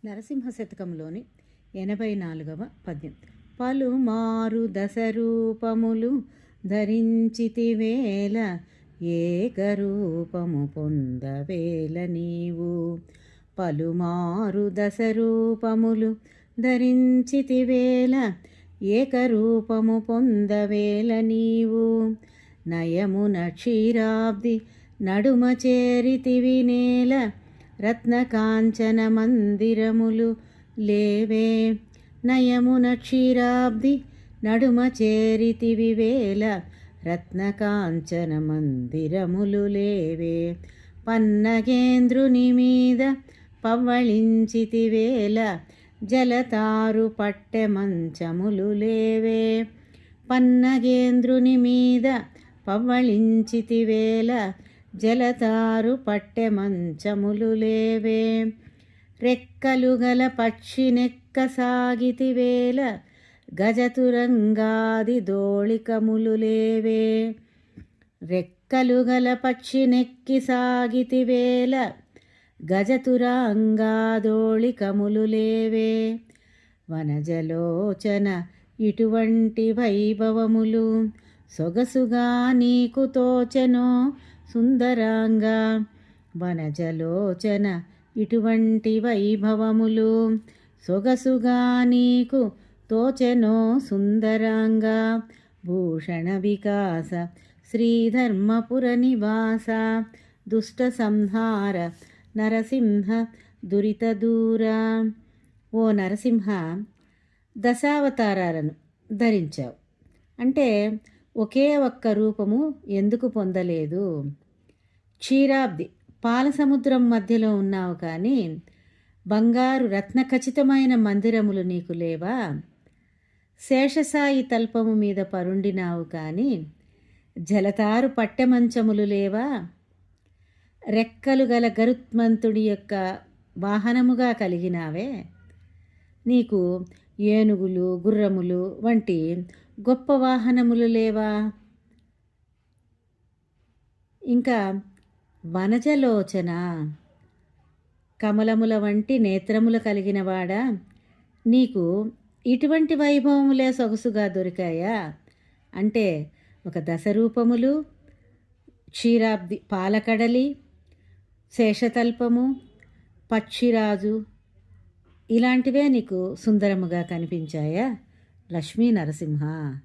నరసింహ శతకంలోని 84వ పద్యం. పలుమారు దశరూపములు ధరించితివేల ఏకరూపము పొందవేల నీవు. పలుమారు దశరూపములు ధరించితివేల ఏకరూపము పొందవేల నీవు. నయమున క్షీరాబ్ది నడుమ చేరితివి నేల రత్నకాంచన మందిరములు లేవే. నయమున క్షీరాబ్ది నడుమ చేరితివి వేల రత్నకాంచన మందిరములు లేవే. పన్నగేంద్రుని మీద పవ్వళించితివేల జలతారు పట్టె మంచములు లేవే. పన్నగేంద్రుని మీద పవ్వళించితివేల జలతారు పట్టె మంచములు లేవే. రెక్కలు గల పక్షి నెక్క సాగితివేల గజతురంగాది దోళికములు లేవే. రెక్కలు గల పక్షి నెక్కి సాగితివేల గజతురంగాదోళికములు లేవే. వనజలోచన ఇటువంటి వైభవములు సొగసుగా నీకు తోచెనో సుందరాంగా. వనజలోచన ఇటువంటి వైభవములు సొగసుగా నీకు తోచెనో సుందరాంగా. భూషణ వికాస శ్రీధర్మపుర నివాస దుష్ట సంహార నరసింహ దురిత దూర. ఓ నరసింహ, దశావతారాలను ధరించావు అంటే ఒకే ఒక్క రూపము ఎందుకు పొందలేదు? క్షీరాబ్ది పాల సముద్రం మధ్యలో ఉన్నావు కానీ బంగారు రత్నఖచితమైన మందిరములు నీకు లేవా? శేషసాయి తల్పము మీద పరుండినావు కానీ జలతారు పట్టెమంచములు లేవా? రెక్కలు గల గరుత్మంతుడి యొక్క వాహనముగా కలిగినావే. నీకు ఏనుగులు గుర్రములు వంటి గొప్ప వాహనములు లేవా? ఇంకా వనజలోచన కమలముల వంటి నేత్రములు కలిగినవాడా, నీకు ఇటువంటి వైభవములే సొగసుగా దొరికాయా? అంటే ఒక దశరూపములు, క్షీరాబ్ది పాలకడలి, శేషతల్పము, పక్షిరాజు ఇలాంటివే నీకు సుందరముగా కనిపించాయా? లక్ష్మీ నరసింహ.